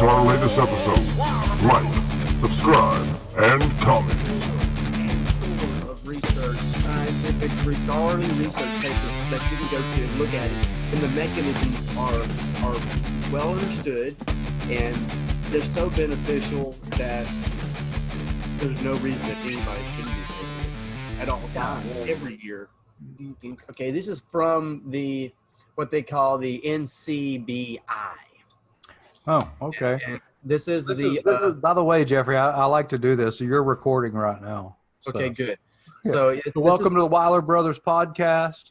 to our latest episode. Like, subscribe, and comment. Of research, scientific, scholarly research papers that you can go to and look at it, and the mechanisms are well understood, and they're so beneficial that there's no reason that anybody shouldn't be taking it at all times, every year. Okay, this is from what they call the NCBI. Oh, okay. And this is by the way, Jeffrey, I like to do this. So you're recording right now. So. Okay, good. Yeah. So welcome to the WeylerBros podcast.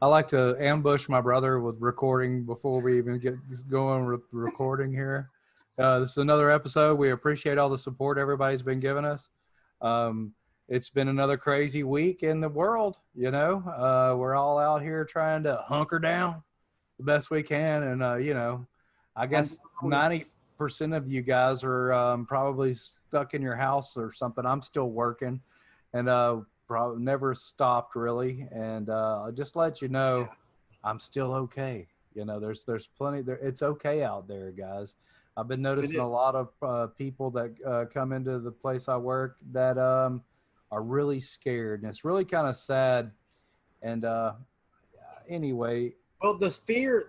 I like to ambush my brother with recording before we even get going with recording here. This is another episode. We appreciate all the support everybody's been giving us. It's been another crazy week in the world. You know, we're all out here trying to hunker down the best we can. And, I guess 90% of you guys are probably stuck in your house or something. I'm still working and probably never stopped really. And just let you know, I'm still okay. You know, there's plenty there. It's okay out there, guys. I've been noticing a lot of people that come into the place I work that are really scared, and it's really kind of sad. And anyway, well, the fear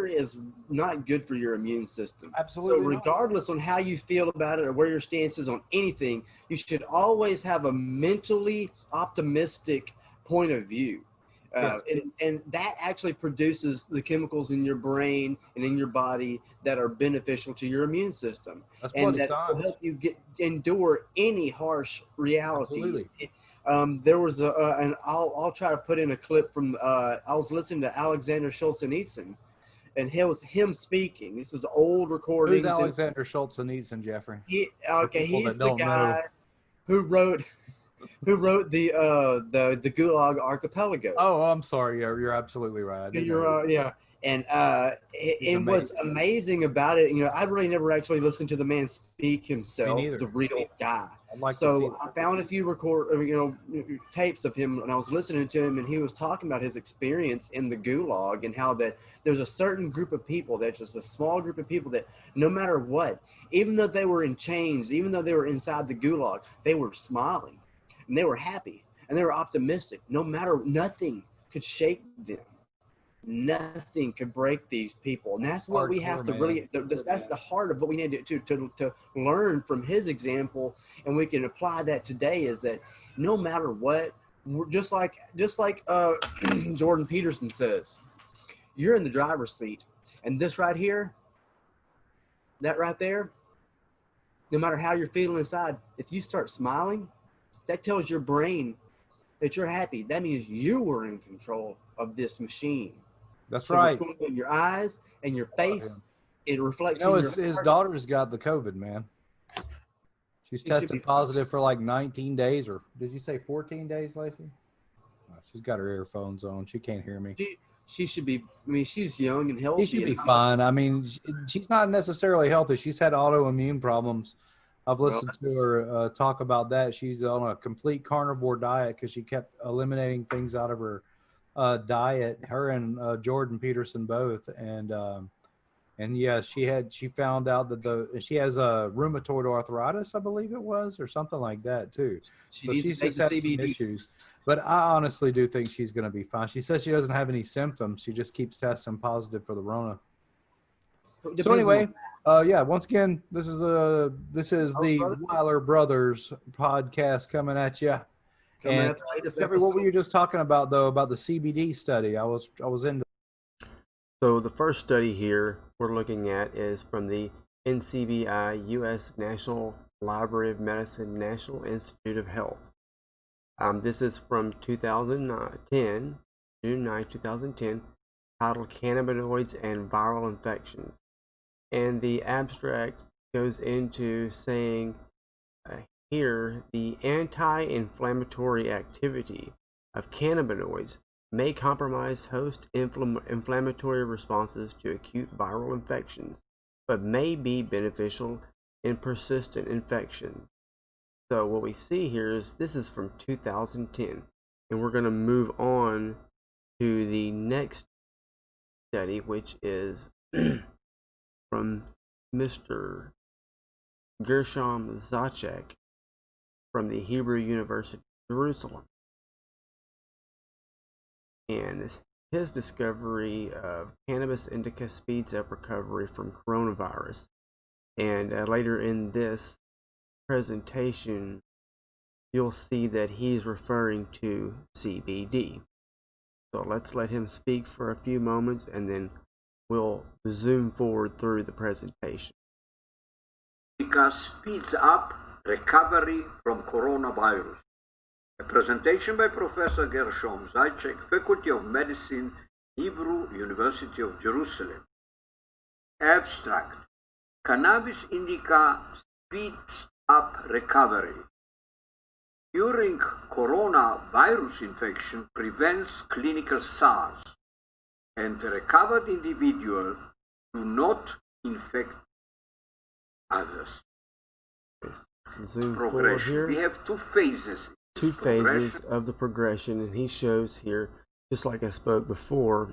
is not good for your immune system. Absolutely. So regardless on how you feel about it or where your stance is on anything, you should always have a mentally optimistic point of view. And that actually produces the chemicals in your brain and in your body that are beneficial to your immune system. That's and that will help you endure any harsh reality. Absolutely. There was and I'll try to put in a clip from I was listening to Alexander Solzhenitsyn, and it was him speaking. This is old recordings. Who's Alexander Solzhenitsyn, Jeffrey? He's the guy who wrote the Gulag Archipelago. Oh, I'm sorry. You're absolutely right. Yeah. And what's amazing about it, I really never actually listened to the man speak himself, the real guy. So I found a few tapes of him, and I was listening to him, and he was talking about his experience in the Gulag and how that there's a certain group of people, that's just a small group of people that no matter what, even though they were in chains, even though they were inside the Gulag, they were smiling and they were happy and they were optimistic. Nothing could shake them. Nothing could break these people, and that's what we have to really. That's the heart of what we need to learn from his example, and we can apply that today. Is that no matter what, we're just like Jordan Peterson says, you're in the driver's seat, and this right here, that right there, no matter how you're feeling inside, if you start smiling, that tells your brain that you're happy. That means you were in control of this machine. That's right. In your eyes and your face, it reflects. His daughter's got the COVID, man. She's tested positive for like 19 days, or did you say 14 days, Lacey? Oh, she's got her earphones on. She can't hear me. She should be. I mean, she's young and healthy. She should be fine. I mean, she's not necessarily healthy. She's had autoimmune problems. I've listened to her talk about that. She's on a complete carnivore diet because she kept eliminating things out of her diet, her and Jordan Peterson both, and yeah, she found out that she has a rheumatoid arthritis, I believe it was, or something like that too. She's just had some issues, but I honestly do think she's going to be fine. She says she doesn't have any symptoms. She just keeps testing positive for the Rona. So anyway, once again, this is the WeylerBros podcast coming at you. And what were you just talking about, though, about the CBD study? I was into. So the first study here we're looking at is from the NCBI, U.S. National Library of Medicine, National Institute of Health. This is from 2010, June 9, 2010, titled Cannabinoids and Viral Infections. And the abstract goes into saying here, the anti-inflammatory activity of cannabinoids may compromise host inflammatory responses to acute viral infections, but may be beneficial in persistent infections. So what we see here is this is from 2010, and we're going to move on to the next study, which is from Mr. Gershom Zaczek from the Hebrew University of Jerusalem. And his discovery of cannabis indica speeds up recovery from coronavirus. And later in this presentation, you'll see that he's referring to CBD. So let's let him speak for a few moments and then we'll zoom forward through the presentation. Indica speeds up recovery from coronavirus. A presentation by Professor Gershom Zaczek, Faculty of Medicine, Hebrew University of Jerusalem. Abstract. Cannabis indica speeds up recovery. Curing coronavirus infection prevents clinical SARS, and recovered individuals do not infect others. Zoom Progression. Here. We have two phases. Two phases of the progression, and he shows here, just like I spoke before,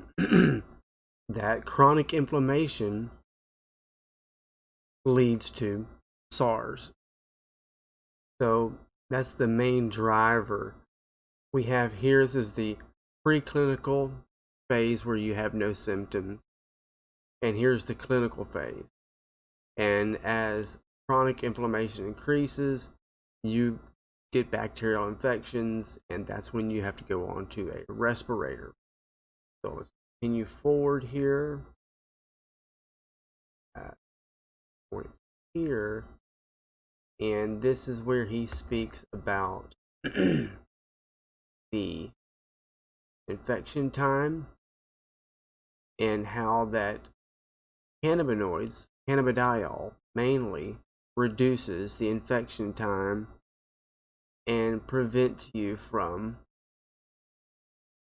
that chronic inflammation leads to SARS. So that's the main driver. We have here, this is the preclinical phase where you have no symptoms, and here's the clinical phase. And as chronic inflammation increases, you get bacterial infections, and that's when you have to go on to a respirator. So let's continue forward here. Point here, and this is where he speaks about the infection time and how that cannabinoids, cannabidiol mainly, reduces the infection time and prevents you from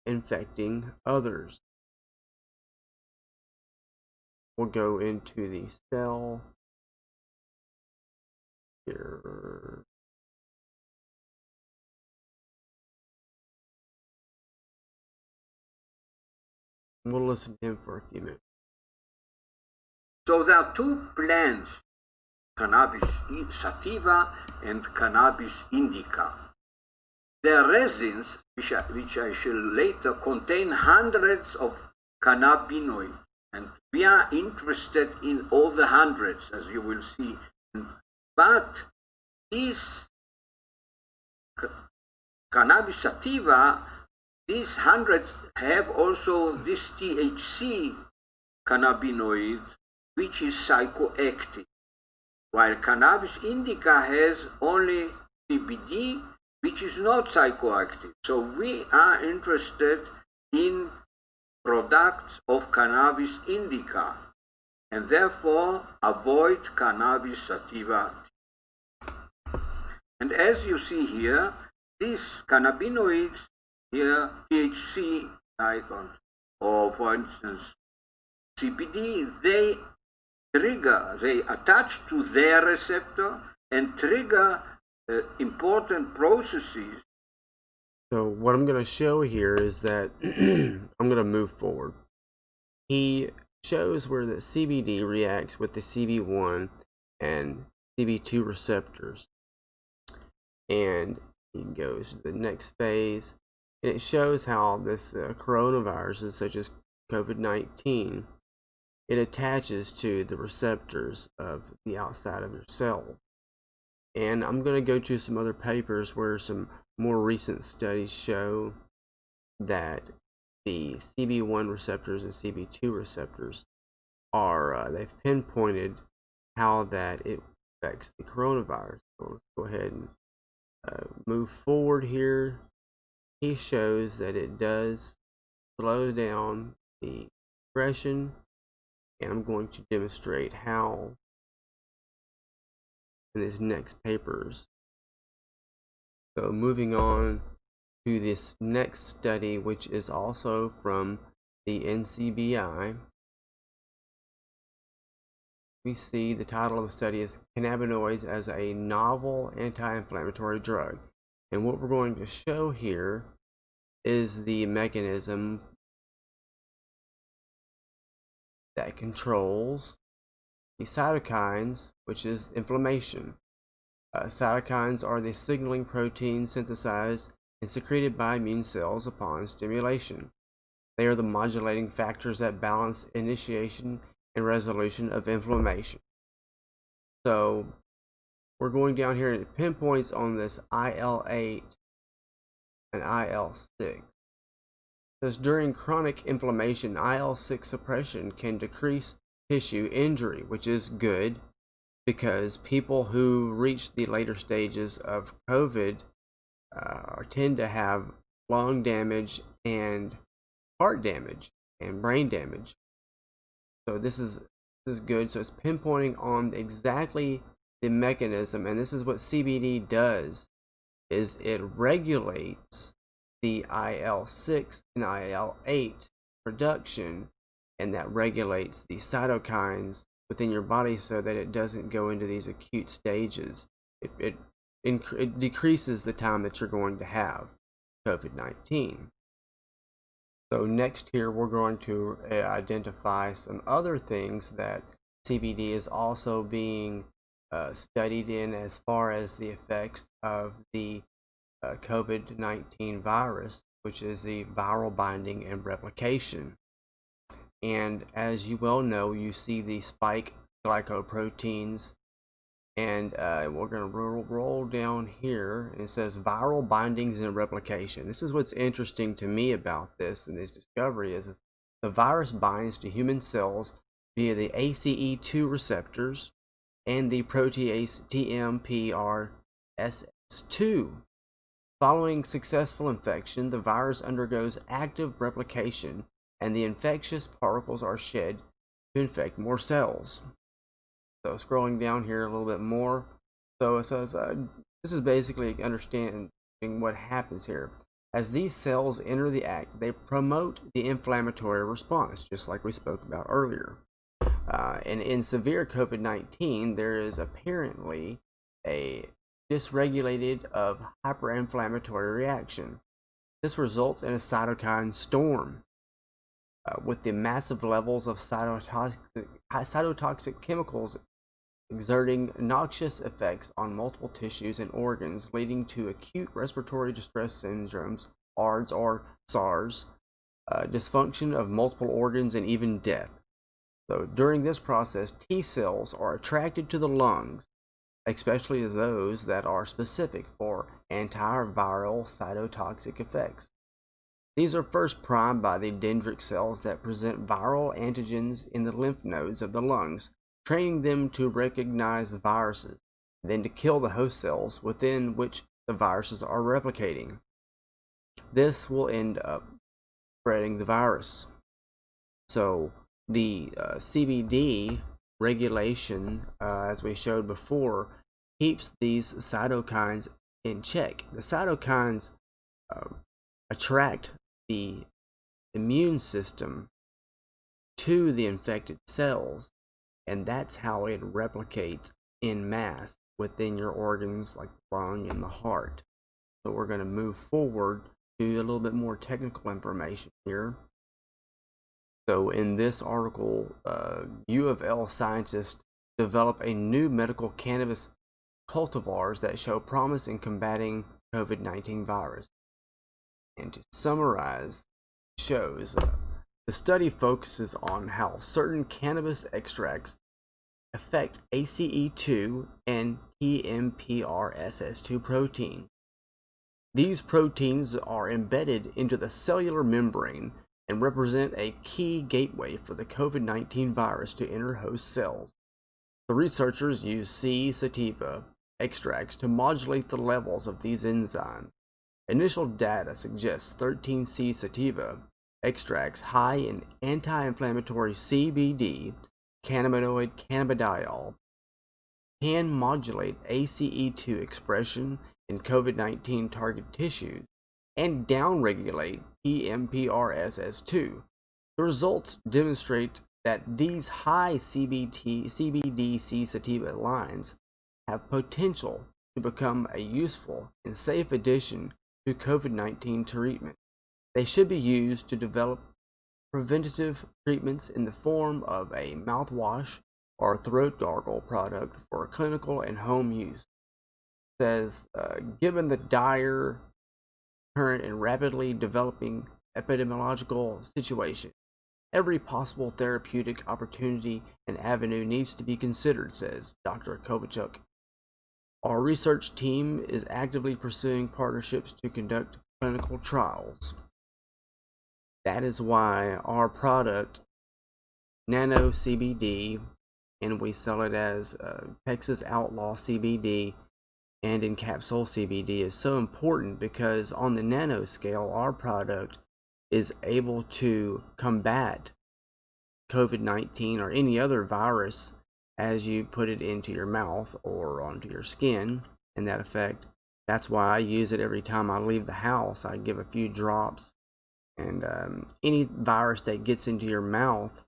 infecting others. We'll go into the cell here. We'll listen to him for a few minutes. So there are two plants, cannabis sativa and cannabis indica. Their resins, which I shall later, contain hundreds of cannabinoids, and we are interested in all the hundreds, as you will see. But these cannabis sativa, these hundreds have also this THC cannabinoid, which is psychoactive, while cannabis indica has only CBD, which is not psychoactive. So we are interested in products of cannabis indica, and therefore avoid cannabis sativa. And as you see here, these cannabinoids here, THC, or for instance CBD, they attach to their receptor and trigger important processes. So what I'm going to show here is that I'm going to move forward. He shows where the CBD reacts with the CB1 and CB2 receptors. And he goes to the next phase, and it shows how this coronaviruses, such as COVID-19, it attaches to the receptors of the outside of your cell. And I'm going to go to some other papers where some more recent studies show that the CB1 receptors and CB2 receptors are, they've pinpointed how that it affects the coronavirus. So let's go ahead and move forward here. He shows that it does slow down the progression, and I'm going to demonstrate how in these next papers. So moving on to this next study, which is also from the NCBI, we see the title of the study is Cannabinoids as a Novel Anti-Inflammatory Drug. And what we're going to show here is the mechanism that controls the cytokines, which is inflammation. Cytokines are the signaling proteins synthesized and secreted by immune cells upon stimulation. They are the modulating factors that balance initiation and resolution of inflammation. So we're going down here and it pinpoints on this IL-8 and IL-6. Because during chronic inflammation, IL-6 suppression can decrease tissue injury, which is good because people who reach the later stages of COVID tend to have lung damage and heart damage and brain damage. So this is good. So it's pinpointing on exactly the mechanism, and this is what CBD does, is it regulates the IL-6 and IL-8 production, and that regulates the cytokines within your body so that it doesn't go into these acute stages. It decreases the time that you're going to have COVID-19. So next here we're going to identify some other things that CBD is also being studied in as far as the effects of the COVID-19 virus, which is the viral binding and replication. And as you well know, you see the spike glycoproteins, and we're going to roll down here, and it says viral bindings and replication. This is what's interesting to me about this and this discovery is the virus binds to human cells via the ACE2 receptors and the protease TMPRSS2. Following successful infection, the virus undergoes active replication and the infectious particles are shed to infect more cells. So scrolling down here a little bit more, so it says this is basically understanding what happens here. As these cells enter the act, they promote the inflammatory response, just like we spoke about earlier. And in severe COVID-19, there is apparently a dysregulated of hyperinflammatory reaction. This results in a cytokine storm. With the massive levels of cytotoxic chemicals exerting noxious effects on multiple tissues and organs, leading to acute respiratory distress syndromes, ARDS or SARS, dysfunction of multiple organs, and even death. So during this process, T cells are attracted to the lungs, especially those that are specific for antiviral cytotoxic effects. These are first primed by the dendritic cells that present viral antigens in the lymph nodes of the lungs, training them to recognize viruses, then to kill the host cells within which the viruses are replicating. This will end up spreading the virus. So the CBD regulation, as we showed before, keeps these cytokines in check. The cytokines attract the immune system to the infected cells, and that's how it replicates in mass within your organs like the lung and the heart. So we're going to move forward to a little bit more technical information here. So in this article, U of L scientists develop a new medical cannabis cultivars that show promise in combating COVID-19 virus. And to summarize, shows the study focuses on how certain cannabis extracts affect ACE2 and TMPRSS2 protein. These proteins are embedded into the cellular membrane and represent a key gateway for the COVID-19 virus to enter host cells. The researchers use C. sativa extracts to modulate the levels of these enzymes. Initial data suggests 13C sativa extracts high in anti-inflammatory CBD, cannabinoid cannabidiol, can modulate ACE2 expression in COVID-19 target tissues and downregulate TMPRSS2. The results demonstrate that these high CBD-C sativa lines have potential to become a useful and safe addition to COVID-19 treatment. They should be used to develop preventative treatments in the form of a mouthwash or throat gargle product for clinical and home use. It says, given the dire current and rapidly developing epidemiological situation, every possible therapeutic opportunity and avenue needs to be considered, says Dr. Kovacic. Our research team is actively pursuing partnerships to conduct clinical trials. That is why our product, Nano CBD, and we sell it as Texas Outlaw CBD and in capsule CBD, is so important, because on the nano scale, our product is able to combat COVID-19 or any other virus as you put it into your mouth or onto your skin, and that effect. That's why I use it every time I leave the house. I give a few drops, and any virus that gets into your mouth,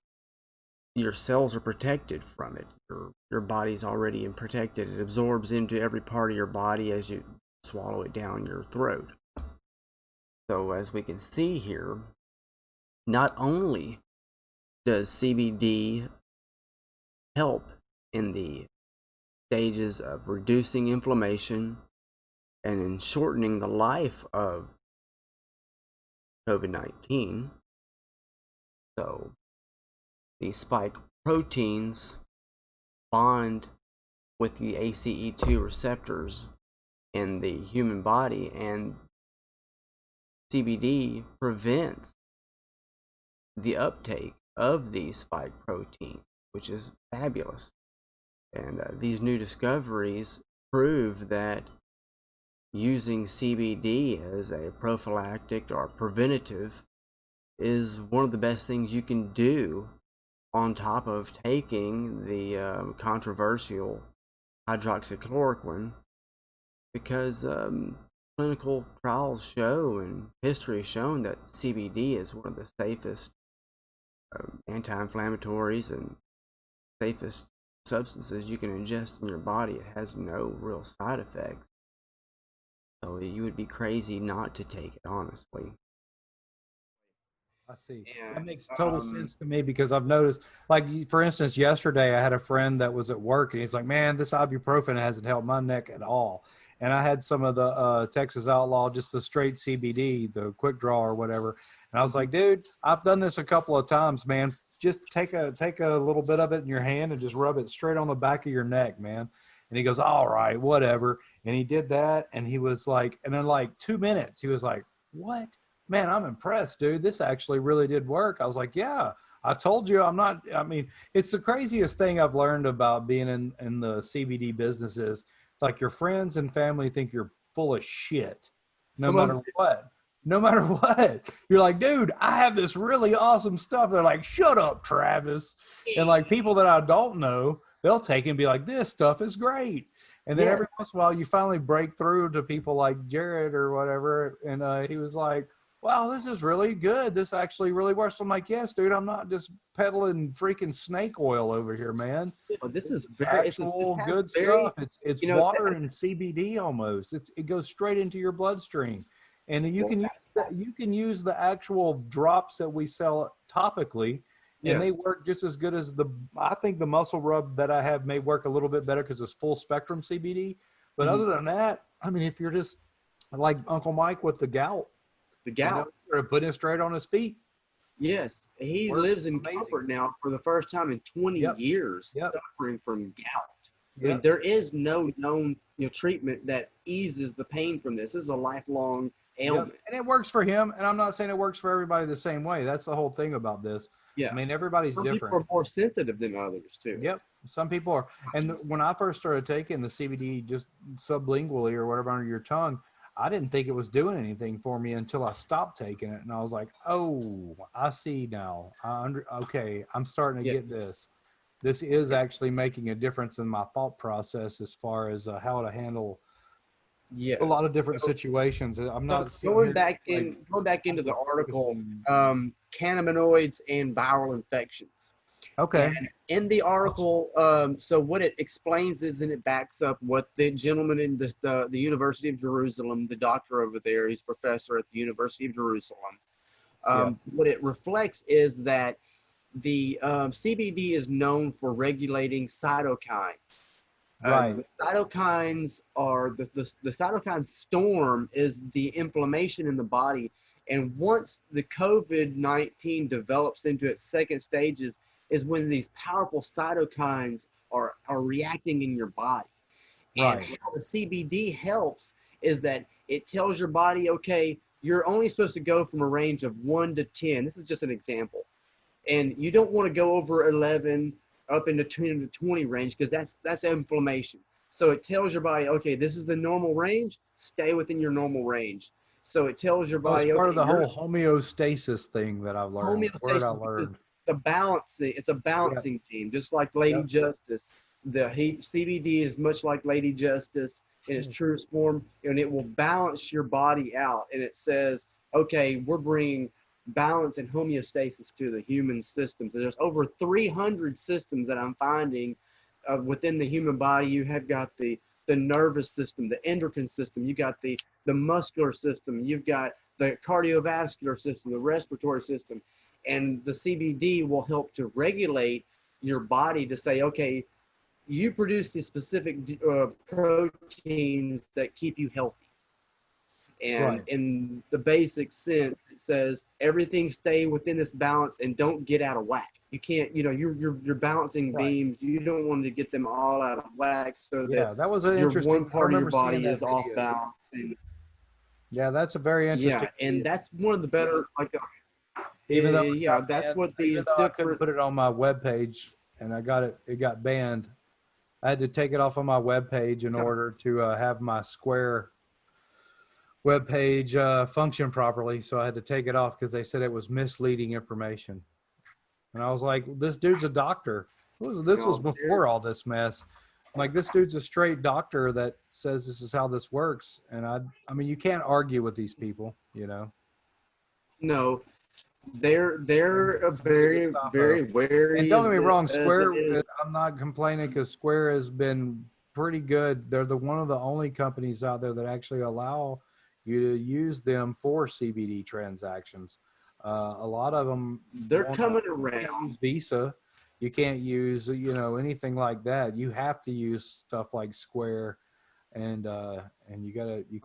your cells are protected from it. Your body's already protected. It absorbs into every part of your body as you swallow it down your throat. So as we can see here, not only does CBD help in the stages of reducing inflammation and in shortening the life of COVID-19, so the spike proteins bond with the ACE2 receptors in the human body, and CBD prevents the uptake of these spike proteins, which is fabulous. And these new discoveries prove that using CBD as a prophylactic or preventative is one of the best things you can do, on top of taking the controversial hydroxychloroquine, because clinical trials show and history has shown that CBD is one of the safest anti-inflammatories and safest substances you can ingest in your body. It has no real side effects, so you would be crazy not to take it, honestly. I see. And, that makes total sense to me, because I've noticed, like, for instance, yesterday I had a friend that was at work and he's like, man, this ibuprofen hasn't helped my neck at all. And I had some of the Texas Outlaw, just the straight CBD, the quick draw or whatever. And I was like, dude, I've done this a couple of times, man. Just take a little bit of it in your hand and just rub it straight on the back of your neck, man. And he goes, all right, whatever. And he did that. And he was like, and in like 2 minutes, he was like, what? Man, I'm impressed, dude. This actually really did work. I was like, yeah, I told you it's the craziest thing I've learned about being in the CBD business is, like, your friends and family think you're full of shit no matter what. No matter what. You're like, dude, I have this really awesome stuff. They're like, shut up, Travis. And like people that I don't know, they'll take it and be like, this stuff is great. And then every once in a while you finally break through to people like Jared or whatever. And he was like, wow, this is really good. This actually really works. I'm like, yes, dude, I'm not just peddling freaking snake oil over here, man. Well, this is very good stuff. It's water and CBD almost. It goes straight into your bloodstream. And you can use the actual drops that we sell topically, and they work just as good as I think the muscle rub that I have may work a little bit better because it's full spectrum CBD. But other than that, I mean, if you're just like Uncle Mike with the gout, or putting it straight on his feet. Yes, he lives in comfort now for the first time in 20 years, suffering from gout. I mean, there is no known treatment that eases the pain from this. This is a lifelong ailment. And it works for him. And I'm not saying it works for everybody the same way. That's the whole thing about this. Yeah. I mean, everybody's different. Some people are more sensitive than others too. Yep. Some people are. And when I first started taking the CBD just sublingually or whatever under your tongue, I didn't think it was doing anything for me until I stopped taking it. And I was like, oh, I see now. Okay, I'm starting to get this. This is actually making a difference in my thought process as far as how to handle a lot of different situations. I'm not going back into the article, cannabinoids and viral infections. Okay. And in the article, so what it explains is, and it backs up what the gentleman in the University of Jerusalem, the doctor over there, he's professor at the University of Jerusalem. What it reflects is that the CBD is known for regulating cytokines. Right. The cytokines are the cytokine storm is the inflammation in the body. And once the COVID-19 develops into its second stages is when these powerful cytokines are reacting in your body. And Right. how the CBD helps is that it tells your body, okay, you're only supposed to go from a range of 1 to 10. This is just an example. And you don't want to go over 11 up into 10 to 20 range because that's inflammation. So it tells your body, okay, this is the normal range. Stay within your normal range. So it tells your Well, body, it's part okay, of the whole homeostasis thing that I've learned. Word I homeostasis, learned. the balancing, it's a balancing theme, just like Lady Justice. The CBD is much like Lady Justice in its truest form, and it will balance your body out. And it says, okay, we're bringing balance and homeostasis to the human systems. And there's over 300 systems that I'm finding within the human body. You have got the nervous system, the endocrine system, you got the muscular system, you've got the cardiovascular system, the respiratory system, and the CBD will help to regulate your body to say, okay, you produce these specific proteins that keep you healthy. And in the basic sense, it says everything stay within this balance and don't get out of whack. You can't, you're balancing beams. You don't want to get them all out of whack so that was an interesting. one part of your body is off balance. And yeah, that's a very interesting. Yeah, and that's one of the better, like, even though that's banned, what these I couldn't put it on my webpage, and it got banned. I had to take it off of my webpage in order to have my Square webpage function properly. So I had to take it off because they said it was misleading information. And I was like, this dude's a doctor. This was before all this mess. Like, this dude's a straight doctor that says this is how this works. And I mean, you can't argue with these people, No, they're a very, very wary. And don't get me wrong, Square, I'm not complaining because Square has been pretty good. They're one of the only companies out there that actually allow you to use them for CBD transactions. A lot of them, they're coming around. Visa, you can't use anything like that. You have to use stuff like Square, and you